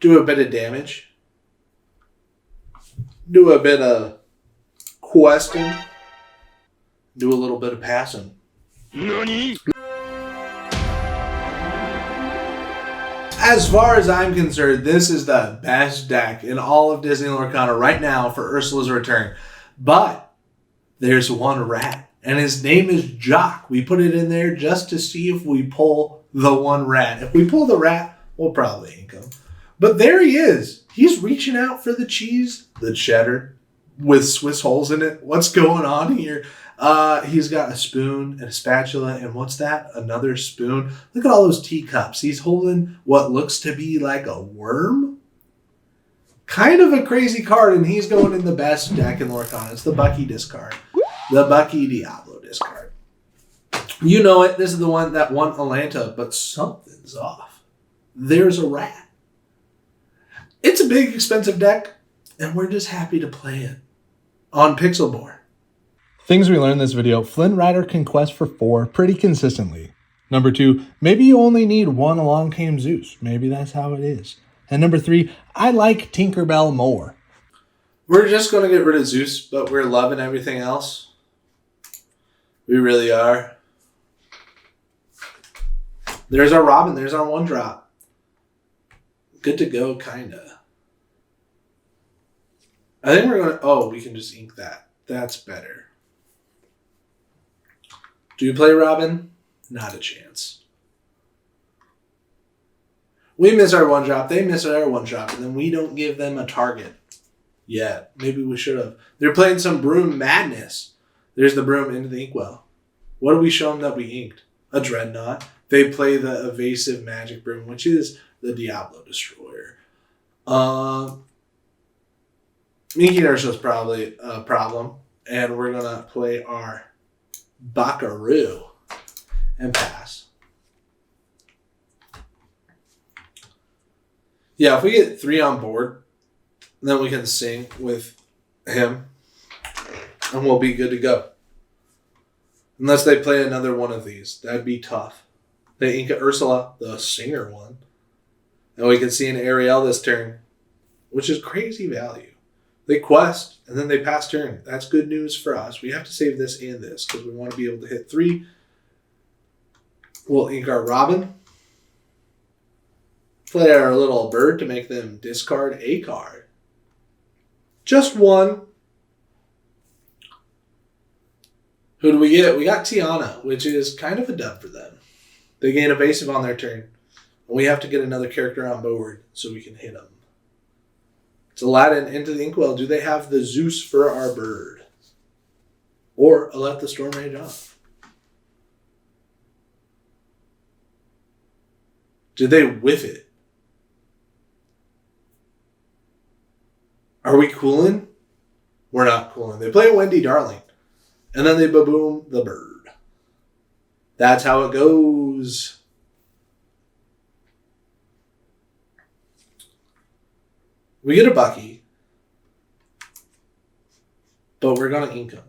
do a bit of damage, do a bit of questing, do a little bit of passing. NANI? As far as I'm concerned, this is the best deck in all of Disney Lorcana right now for Ursula's Return. But there's one rat, and his name is Jock. We put it in there just to see if we pull the one rat. If we pull the rat, we'll probably ink him. But there he is. He's reaching out for the cheese, the cheddar, with Swiss holes in it. What's going on here? He's got a spoon and a spatula, and what's that? Another spoon. Look at all those teacups. He's holding what looks to be like a worm. Kind of a crazy card, and he's going in the best deck in Lorcana. It's the Bucky discard. The Bucky Diablo discard. You know it. This is the one that won Atlanta, but something's off. There's a rat. It's a big, expensive deck, and we're just happy to play it on Pixelboard. Things we learned in this video: Flynn Rider can quest for 4 pretty consistently. Number 2, maybe you only need 1 Along Came Zeus. Maybe that's how it is. And number 3, I like Tinkerbell more. We're just going to get rid of Zeus, but we're loving everything else. We really are. There's our Robin. There's our 1-drop. Good to go, kinda. I think we're going to... Oh, we can just ink that. That's better. Do you play Robin? Not a chance. We miss our 1-drop. They miss our 1-drop. And then we don't give them a target yet. Maybe we should have. They're playing some Broom Madness. There's the Broom into the Inkwell. What do we show them that we inked? A Dreadnought. They play the Evasive Magic Broom, which is the Diablo Destroyer. Inking Ursula's probably a problem. And we're going to play our Buckaroo and pass. Yeah, if we get 3 on board, then we can sing with him and we'll be good to go. Unless they play another one of these. That'd be tough. They ink Ursula, the singer one. And we can see an Ariel this turn, which is crazy value. They quest, and then they pass turn. That's good news for us. We have to save this and this, because we want to be able to hit 3. We'll ink our Robin. Play our little bird to make them discard a card. Just 1. Who do we get? We got Tiana, which is kind of a dub for them. They gain evasive on their turn. And we have to get another character on board so we can hit them. It's Aladdin into the Inkwell. Do they have the Zeus for our bird? Or let the Storm Rage on? Did they whiff it? Are we cooling? We're not cooling. They play Wendy Darling. And then they baboom the bird. That's how it goes. We get a Bucky. But we're going to ink him.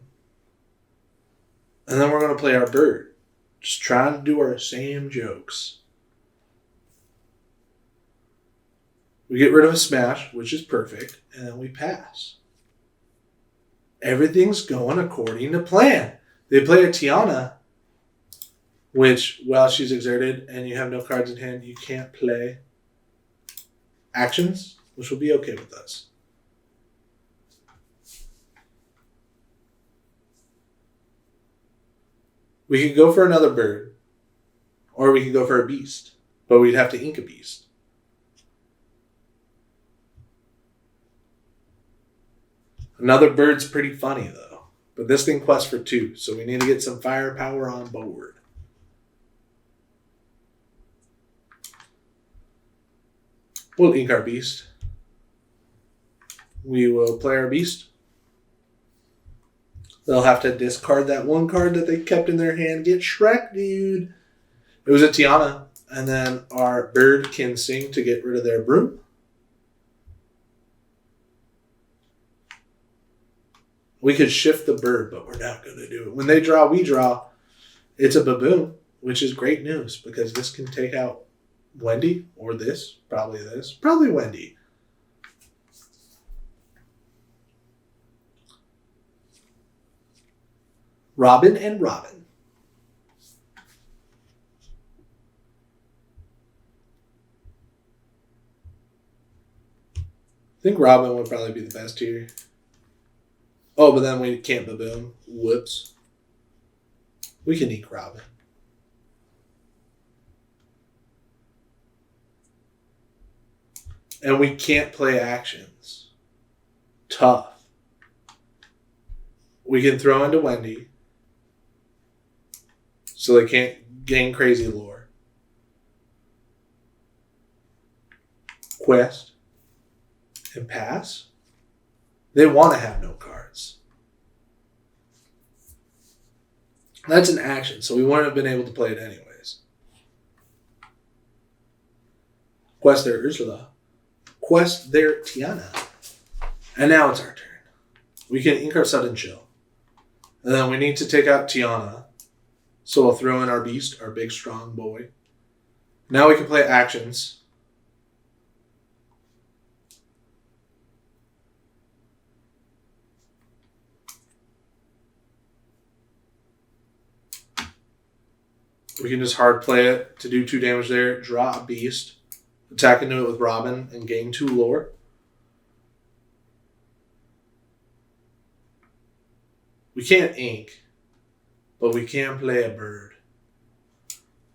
And then we're going to play our bird. Just trying to do our same jokes. We get rid of a smash, which is perfect. And then we pass. Everything's going according to plan. They play a Tiana, which, while she's exerted and you have no cards in hand, you can't play actions, which will be okay with us. We could go for another bird, or we could go for a beast, but we'd have to ink a beast. Another bird's pretty funny, though. But this thing quests for 2, so we need to get some firepower on board. We'll ink our beast. We will play our beast. They'll have to discard that 1 card that they kept in their hand. Get Shrek, dude. It was a Tiana. And then our bird can sing to get rid of their broom. We could shift the bird, but we're not going to do it. When they draw, we draw. It's a baboon, which is great news because this can take out Wendy or this. Probably this. Probably Wendy. Robin and Robin. I think Robin would probably be the best here. Oh, but then we can't baboon. Whoops. We can ink Robin. And we can't play actions. Tough. We can throw into Wendy. So they can't gain crazy lore. Quest. And pass. They want to have no cards. That's an action, so we wouldn't have been able to play it anyways. Quest their Ursula. Quest their Tiana. And now it's our turn. We can ink our Sudden Chill. And then we need to take out Tiana. So we'll throw in our beast, our big strong boy. Now we can play actions. We can just hard play it to do 2 damage there, draw a beast, attack into it with Robin, and gain 2 lore. We can't ink, but we can play a bird.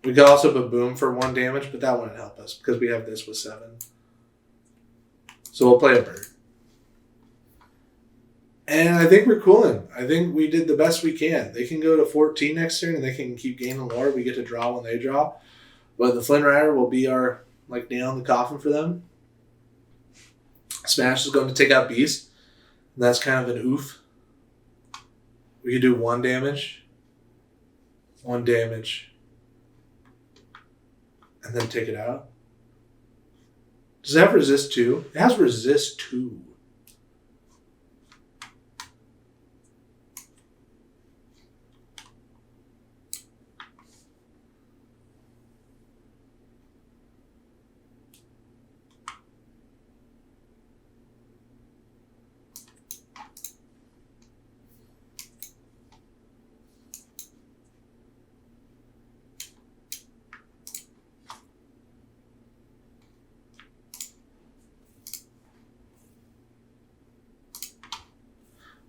We could also baboon for 1 damage, but that wouldn't help us because we have this with 7. So we'll play a bird. And I think we're cooling. I think we did the best we can. They can go to 14 next turn and they can keep gaining lore. We get to draw when they draw. But the Flynn Rider will be our nail in the coffin for them. Smash is going to take out Beast. And that's kind of an oof. We can do 1 damage. 1 damage. And then take it out. Does it have resist 2? It has resist 2.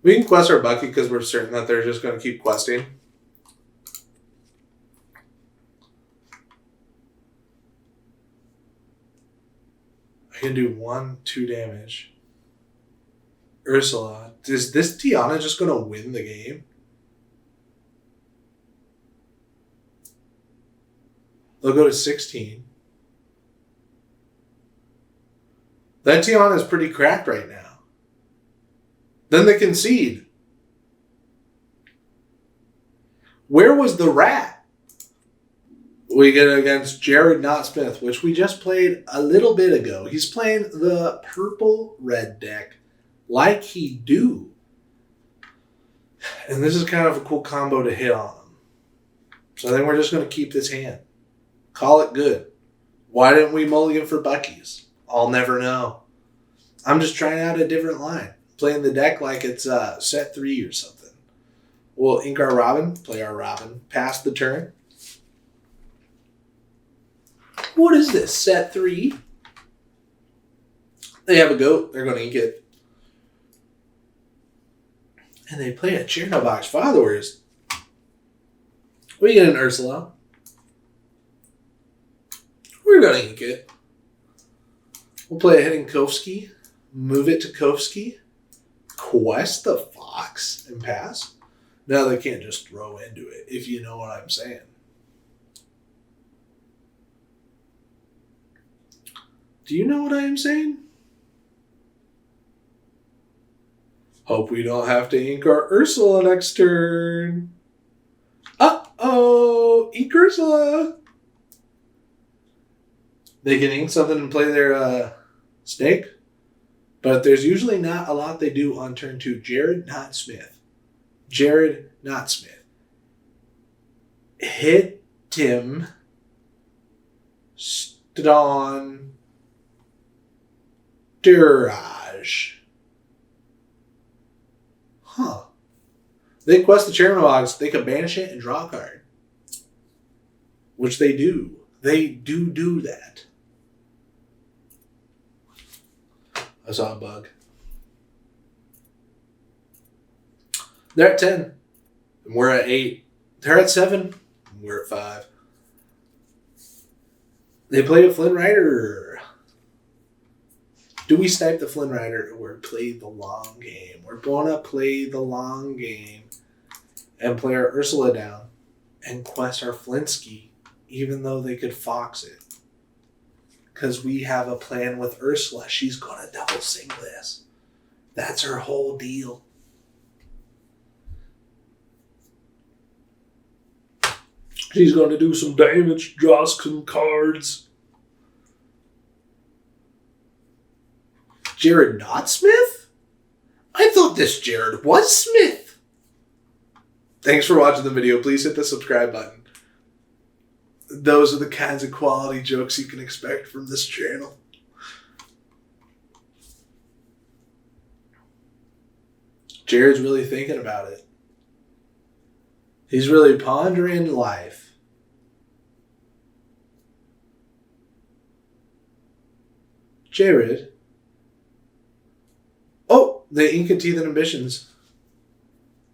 We can quest our Bucky because we're certain that they're just going to keep questing. I can do 1, 2 damage. Ursula. Is this Tiana just going to win the game? They'll go to 16. That Tiana is pretty cracked right now. Then they concede. Where was the rat? We get against Jared Not Smith, which we just played a little bit ago. He's playing the purple-red deck like he do. And this is kind of a cool combo to hit on him. So I think we're just going to keep this hand. Call it good. Why didn't we mulligan for Bucky's? I'll never know. I'm just trying out a different line. Playing the deck like it's set 3 or something. We'll ink our Robin, play our Robin, pass the turn. What is this, set 3? They have a goat, they're going to ink it. And they play a Chernobog's Followers. We get an Ursula. We're going to ink it. We'll play a Hidden Kovsky, move it to Kovsky. Quest the Fox and pass. Now they can't just throw into it, if you know what I'm saying. Do you know what I am saying? Hope we don't have to ink our Ursula next turn. Uh-oh! Ink Ursula! They can ink something and play their snake. But there's usually not a lot they do on turn 2. Jared Not Smith. Jared Not Smith. Hit him. Dawn. Dirage. Huh. They quest the chairman box. They can banish it and draw a card. Which they do. They do that. I saw a bug. They're at 10. And we're at 8. They're at 7. And we're at 5. They play a Flynn Rider. Do we snipe the Flynn Rider or play the long game? We're going to play the long game and play our Ursula down and quest our Flinsky, even though they could fox it. Because we have a plan with Ursula. She's going to double sing this. That's her whole deal. She's going to do some damage, draw some cards. Jared not Smith? I thought this Jared was Smith. Thanks for watching the video. Please hit the subscribe button. Those are the kinds of quality jokes you can expect from this channel. Jared's really thinking about it. He's really pondering life. Jared. Oh, the ink and teeth and ambitions.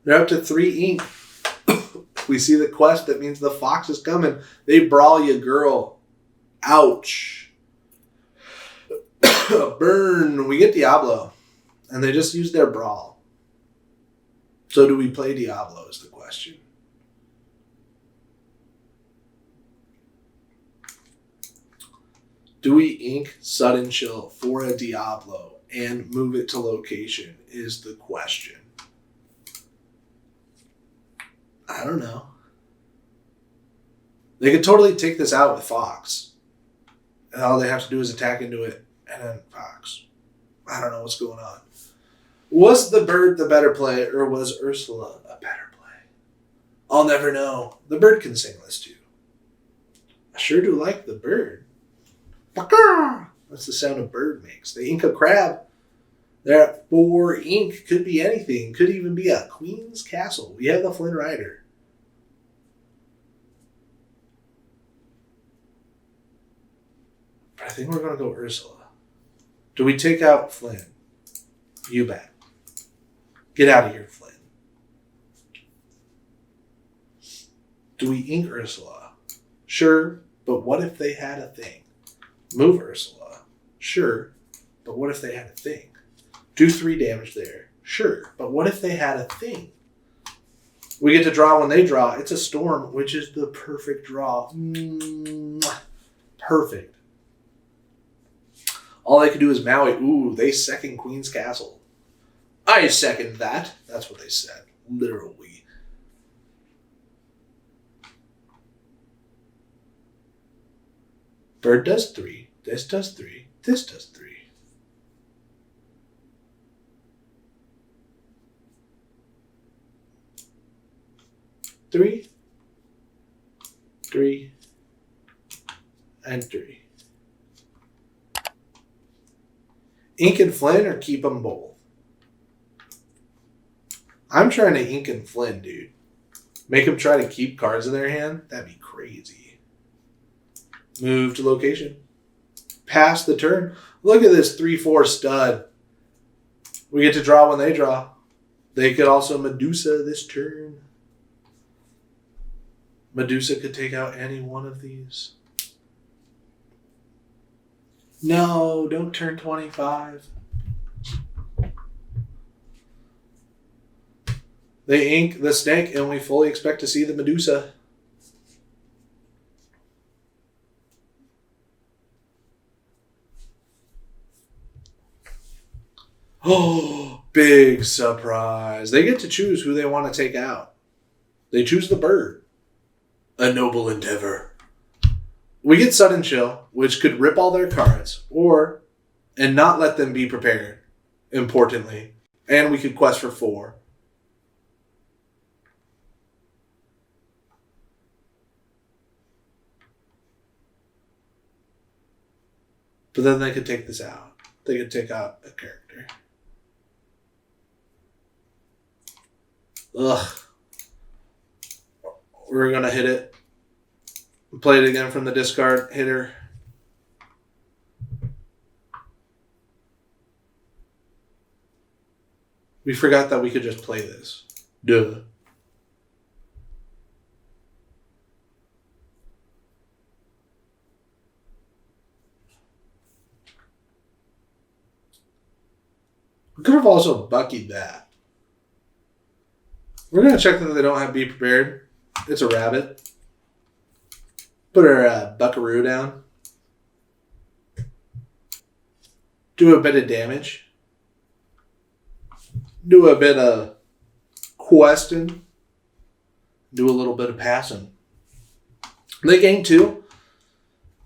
They're up to 3 ink. We see the quest. That means the fox is coming. They brawl you, girl. Ouch. Burn. We get Diablo. And they just use their brawl. So do we play Diablo is the question. Do we ink Sudden Chill for a Diablo and move it to location is the question. I don't know. They could totally take this out with Fox. And all they have to do is attack into it and then Fox. I don't know what's going on. Was the bird the better play or was Ursula a better play? I'll never know. The bird can sing this too. I sure do like the bird. That's the sound a bird makes. They ink a crab. They're at 4 ink. Could be anything. Could even be a Queen's Castle. We have the Flynn Rider. But I think we're going to go Ursula. Do we take out Flynn? You bet. Get out of here, Flynn. Do we ink Ursula? Sure, but what if they had a thing? Move Ursula. Sure, but what if they had a thing? Do 3 damage there. Sure, but what if they had a thing? We get to draw when they draw. It's a storm, which is the perfect draw. Perfect. All they could do is Maui. Ooh, they second Queen's Castle. I second that. That's what they said. Literally. Bird does 3. This does 3. This does 3. 3, 3, and 3. Ink and Flynn or keep them both? I'm trying to ink and Flynn, dude. Make them try to keep cards in their hand? That'd be crazy. Move to location. Pass the turn. Look at this 3-4 stud. We get to draw when they draw. They could also Medusa this turn. Medusa could take out any one of these. No, don't turn 25. They ink the snake and we fully expect to see the Medusa. Oh, big surprise. They get to choose who they want to take out. They choose the bird. A noble endeavor. We get Sudden Chill, which could rip all their cards, and not let them be prepared, importantly. And we could quest for 4. But then they could take this out. They could take out a character. Ugh. We're going to hit it. Play it again from the discard. Hitter. We forgot that we could just play this. Duh. We could have also buckied that. We're going to check that they don't have Be Prepared. It's a rabbit. Put our buckaroo down. Do a bit of damage. Do a bit of questing. Do a little bit of passing. They gain 2.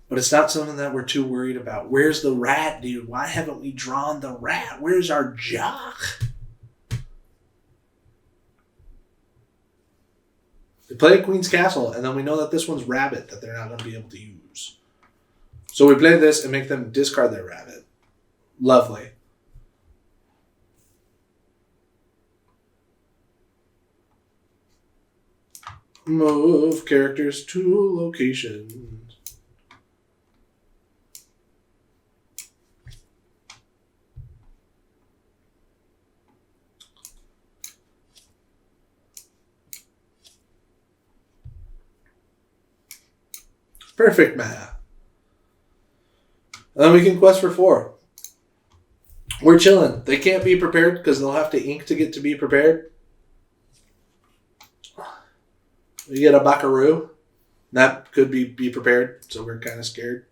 But it's not something that we're too worried about. Where's the rat, dude? Why haven't we drawn the rat? Where's our jock? They play at Queen's Castle, and then we know that this one's rabbit that they're not going to be able to use. So we play this and make them discard their rabbit. Lovely. Move characters to locations. Perfect math. And then we can quest for 4. We're chilling. They can't be prepared because they'll have to ink to get to be prepared. We get a buckaroo. That could be prepared, so we're kind of scared.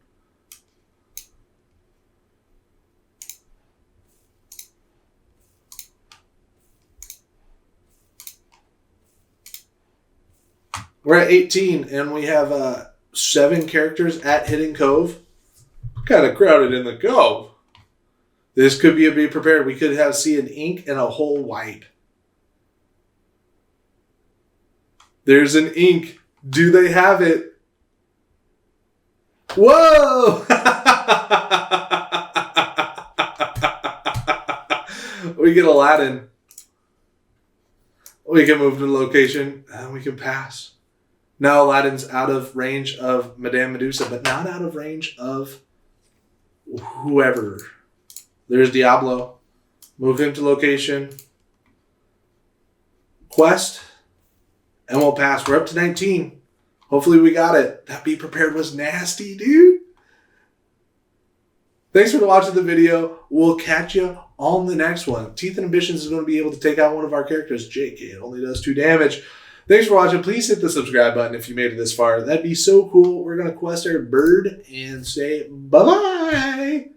We're at 18, and we have 7 characters at Hidden Cove. Kind of crowded in the cove. This could be a Be Prepared. We could see an ink and a whole wipe. There's an ink. Do they have it? Whoa! We get Aladdin. We can move to the location and we can pass. Now Aladdin's out of range of Madame Medusa, but not out of range of whoever. There's Diablo. Move him to location. Quest. And we'll pass. We're up to 19. Hopefully we got it. That Be Prepared was nasty, dude. Thanks for watching the video. We'll catch you on the next one. Teeth and Ambitions is going to be able to take out one of our characters. JK, it only does 2 damage. Thanks for watching. Please hit the subscribe button if you made it this far. That'd be so cool. We're going to quest our bird and say bye-bye.